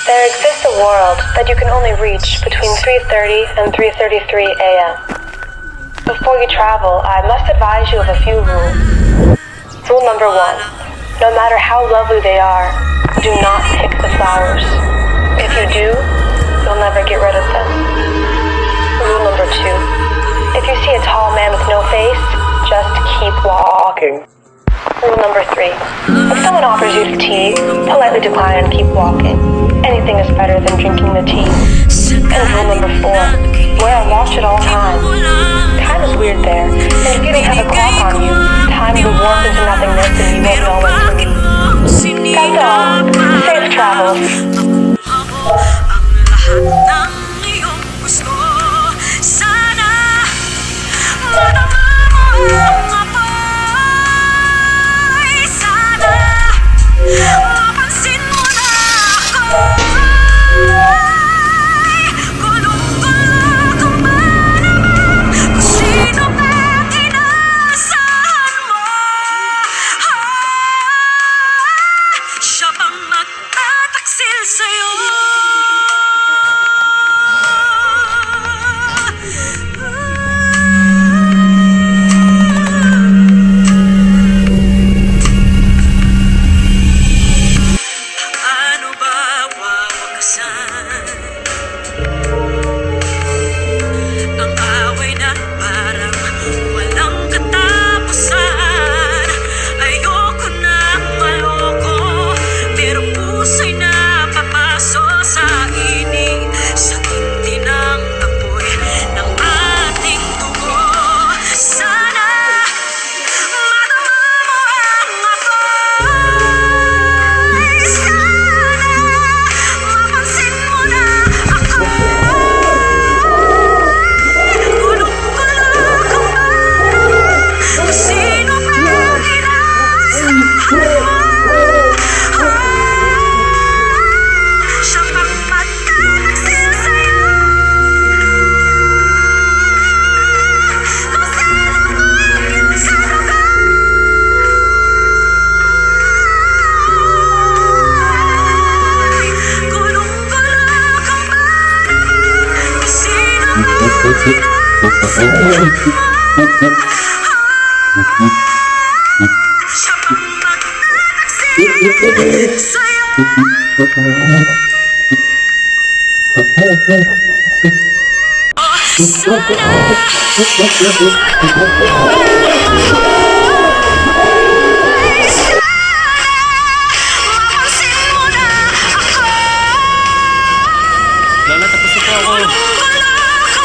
There exists a world that you can only reach between 3:30 and 3:33 a.m. Before you travel, I must advise you of a few rules. Rule number 1. No matter how lovely they are, do not pick the flowers. If you do, you'll never get rid of them. Rule number 2. If you see a tall man with no face, just keep walking. Rule number 3. If someone offers you tea, politely decline and keep walking. Anything is better than drinking the tea. And rule number 4. Wear a watch at all times. Time is weird there, and if you don't have a clock on you, time will warp into nothingness and you won't know when to leave. That's all. Safe travels. Lola, tapos na po ako.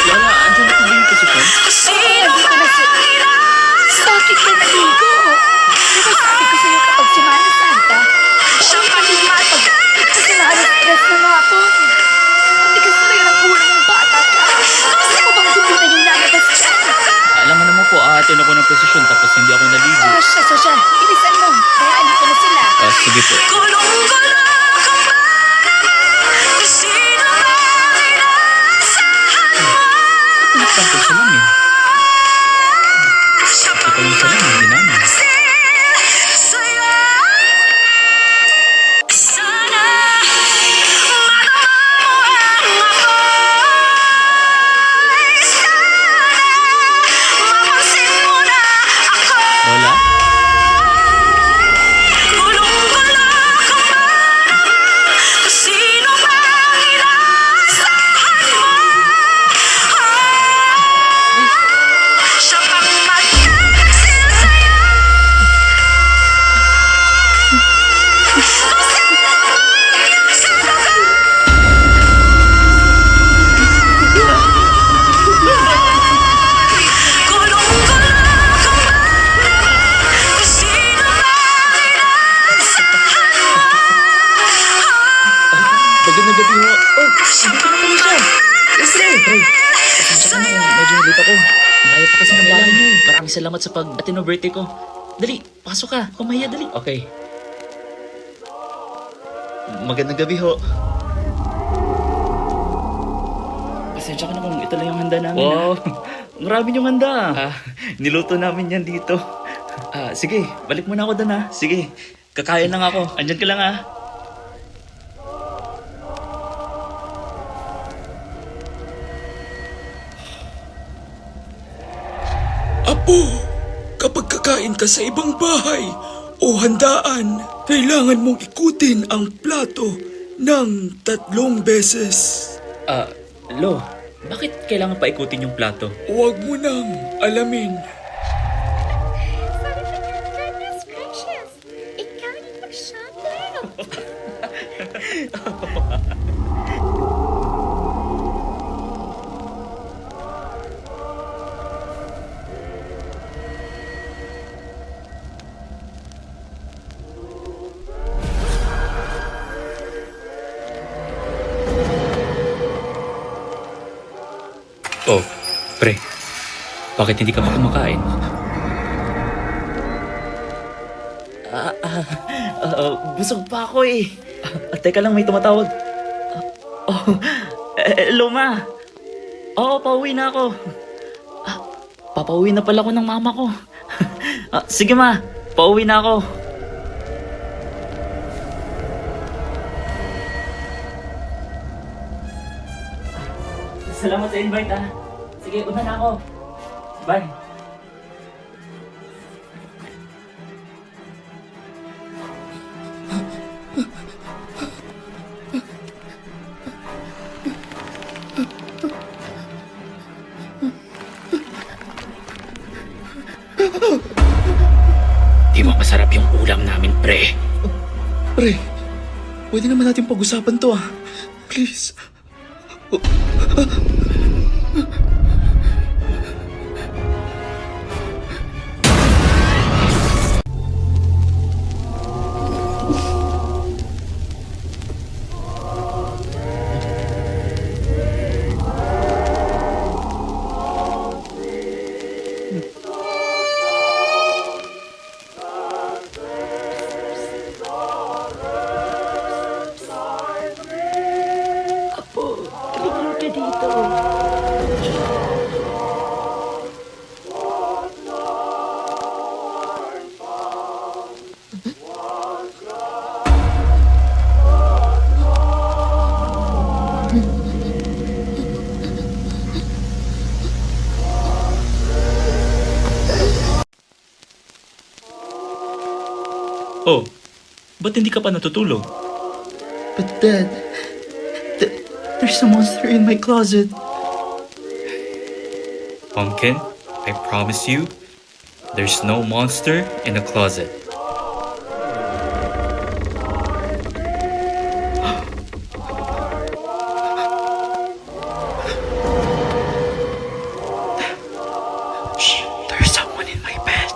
Lola, andyan na po ba yung posisyon? Nandito na si... Bakit ka naligo? Di ba sabi ko sa'yo kapag Semana Santa, siya magiging kapag kasi na-stress na nga po. At tigas na rin ang ulo mong bata ka. Gusto mo bang dulo na yung lalabas ka? Alam mo naman po, aatin ako ng posisyon tapos hindi ako naligo. Siya. Ilisan mo. Kaya andito na sila. Sige po. Nagtangkol sa lamin. Ito pa yung salamin, hindi namin. Lola? Magandang gabi ho. Oh, dito na pala siya. Pre, pasensya ka na kung medyo nalit ako. Makaya pa kasi ng bahay niyo eh. Maraming salamat sa pag-attend ng birthday ko. Dali, pasok ka. Kumahiya, dali. Okay. Magandang gabi ho. Pasensya ka na kung ito lang yung handa namin. Wow, marami yung handa. Niluto namin yan dito. Sige, balik muna ako doon ha. Sige, kakain lang ako. Andyan ka lang ha. Apo, kapag kakain ka sa ibang bahay o handaan, kailangan mong ikutin ang plato ng 3 beses. Lo, bakit kailangan pa ikutin yung plato? Huwag mo nang alamin. Goodness gracious! Ikaw yung masyado. Oh, pre. Bakit hindi ka pa kumakain? Busog pa ako eh. Teka lang, may tumatawag. Luma. Oo, pauwi na ako. Papauwi na pala ako ng mama ko. Sige ma, pauwi na ako. Salamat sa invite ah. Sige, una na ako. Bye. Di ba masarap yung ulam namin, pre? Pre, pwede naman natin pag-usapan to ah. Please. Apo, tumulong ka dito. Oh, ba't hindi ka pa natutulog? But Dad, there's a monster in my closet. Pumpkin, I promise you, there's no monster in the closet. Shh, there's someone in my bed.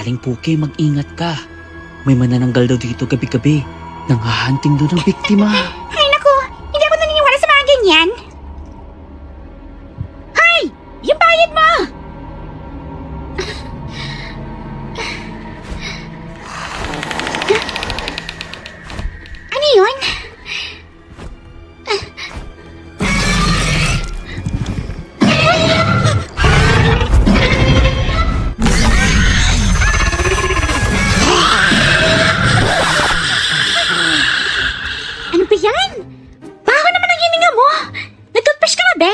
Aling Puke, mag-ingat ka. May manananggal daw dito gabi-gabi. Nanghahanting doon ng biktima. Ay naku, hindi ako naniniwala sa mga ganyan. Hay! Yung bayad mo! Ano yun? Ano ba yan? Baho naman ang hininga mo! Nag-toothbrush ka ba, be?